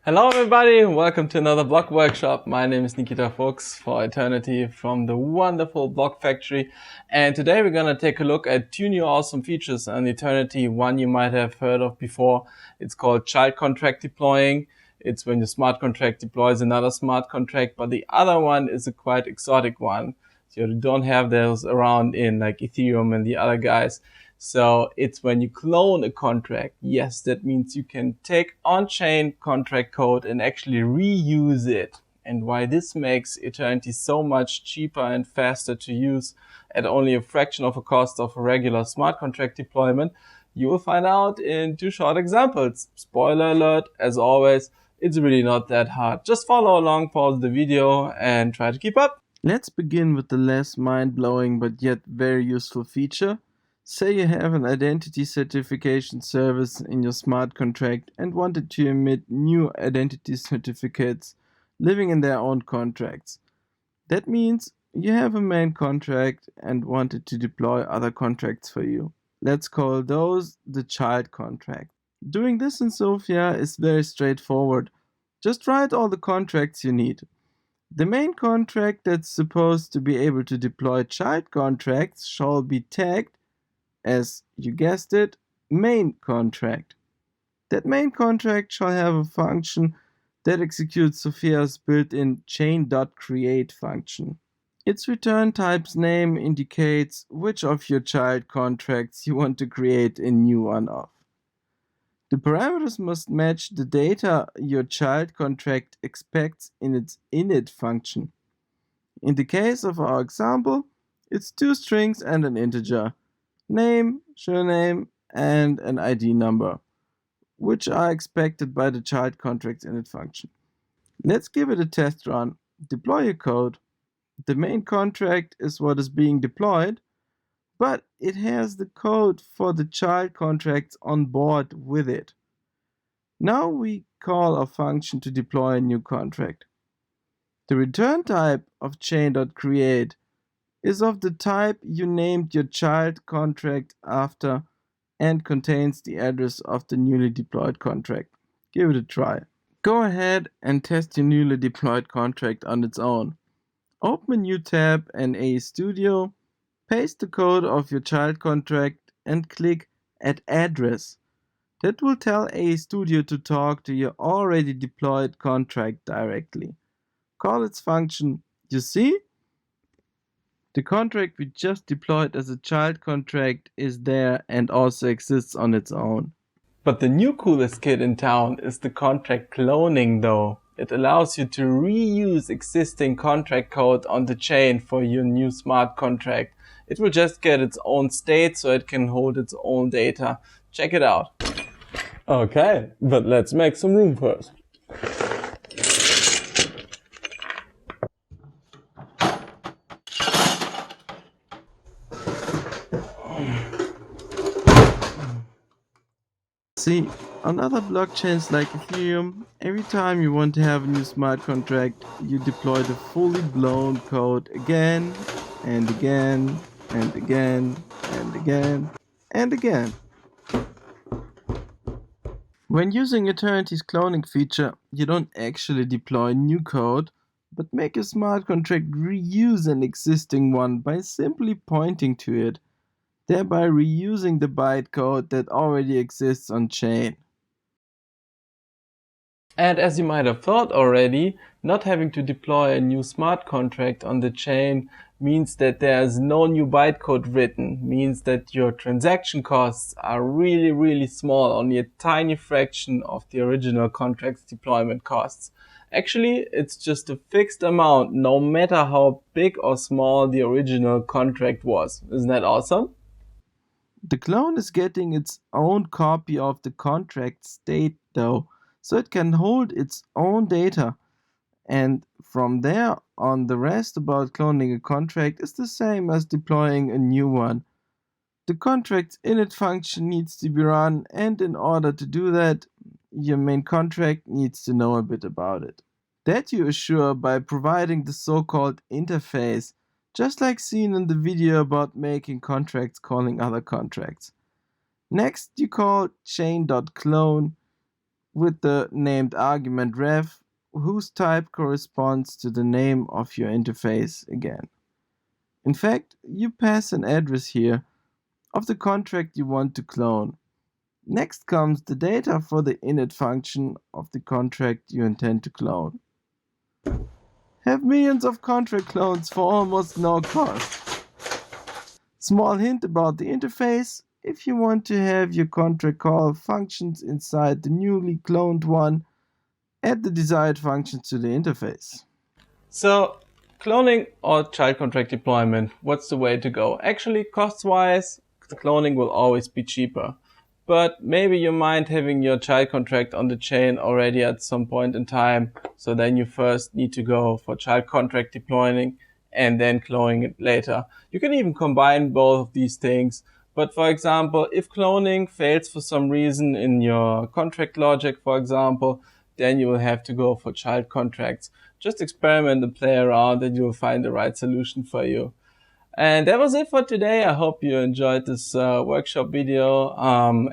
Hello everybody, welcome to another blog workshop. My name is Nikita Fuchs for Eternity from the wonderful Blog Factory. And today we're going to take a look at two new awesome features on Eternity. One you might have heard of before. It's called child contract deploying. It's when your smart contract deploys another smart contract, but the other one is a quite exotic one. So you don't have those around in like Ethereum and the other guys. So it's when you clone a contract. Yes, that means you can take on-chain contract code and actually reuse it. And why this makes Eternity so much cheaper and faster to use at only a fraction of a cost of a regular smart contract deployment, you will find out in two short examples. Spoiler alert, as always, it's really not that hard. Just follow along, pause the video, and try to keep up. Let's begin with the less mind-blowing but yet very useful feature. Say you have an identity certification service in your smart contract and wanted to emit new identity certificates living in their own contracts. That means you have a main contract and wanted to deploy other contracts for you. Let's call those the child contract. Doing this in Sophia is very straightforward. Just write all the contracts you need. The main contract that's supposed to be able to deploy child contracts shall be tagged as, you guessed it, main contract. That main contract shall have a function that executes Sophia's built-in chain.create function. Its return type's name indicates which of your child contracts you want to create a new one of. The parameters must match the data your child contract expects in its init function. In the case of our example, it's two strings and an integer, name, surname, and an ID number, which are expected by the child contract's init function. Let's give it a test run. Deploy your code. The main contract is what is being deployed, but it has the code for the child contracts on board with it. Now we call our function to deploy a new contract. The return type of chain.create is of the type you named your child contract after and contains the address of the newly deployed contract. Give it a try. Go ahead and test your newly deployed contract on its own. Open a new tab in AE Studio, paste the code of your child contract and click Add Address. That will tell AE Studio to talk to your already deployed contract directly. Call its function. You see? The contract we just deployed as a child contract is there and also exists on its own. But the new coolest kid in town is the contract cloning though. It allows you to reuse existing contract code on the chain for your new smart contract. It will just get its own state so it can hold its own data. Check it out. Okay, but let's make some room first. See, on other blockchains like Ethereum, every time you want to have a new smart contract, you deploy the fully blown code again and again and again and again and again. When using Eternity's cloning feature, you don't actually deploy new code, but make a smart contract reuse an existing one by simply pointing to it, thereby reusing the bytecode that already exists on chain. And as you might have thought already, not having to deploy a new smart contract on the chain means that there's no new bytecode written, means that your transaction costs are really small, only a tiny fraction of the original contract's deployment costs. Actually, it's just a fixed amount, no matter how big or small the original contract was. Isn't that awesome? The clone is getting its own copy of the contract state though, so it can hold its own data. And from there on, the rest about cloning a contract is the same as deploying a new one. The contract's init function needs to be run, and in order to do that, your main contract needs to know a bit about it. That you assure by providing the so-called interface, just like seen in the video about making contracts calling other contracts. Next, you call chain.clone, with the named argument ref, whose type corresponds to the name of your interface again. In fact, you pass an address here of the contract you want to clone. Next comes the data for the init function of the contract you intend to clone. Have millions of contract clones for almost no cost. Small hint about the interface: if you want to have your contract call functions inside the newly cloned one, add the desired functions to the interface. So, cloning or child contract deployment, what's the way to go? Actually, cost-wise, the cloning will always be cheaper. But maybe you mind having your child contract on the chain already at some point in time. So then you first need to go for child contract deploying and then cloning it later. You can even combine both of these things. But for example, if cloning fails for some reason in your contract logic, for example, then you will have to go for child contracts. Just experiment and play around and you'll find the right solution for you. And that was it for today. I hope you enjoyed this workshop video.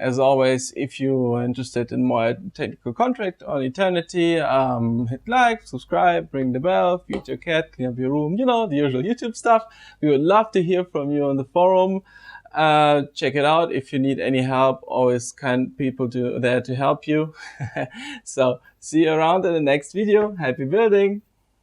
As always, if you're interested in more technical contract on Eternity, hit like, subscribe, ring the bell, feed your cat, clean up your room, you know, the usual YouTube stuff. We would love to hear from you on the forum. Check it out. If you need any help, always kind people there to help you. So see you around in the next video. Happy building.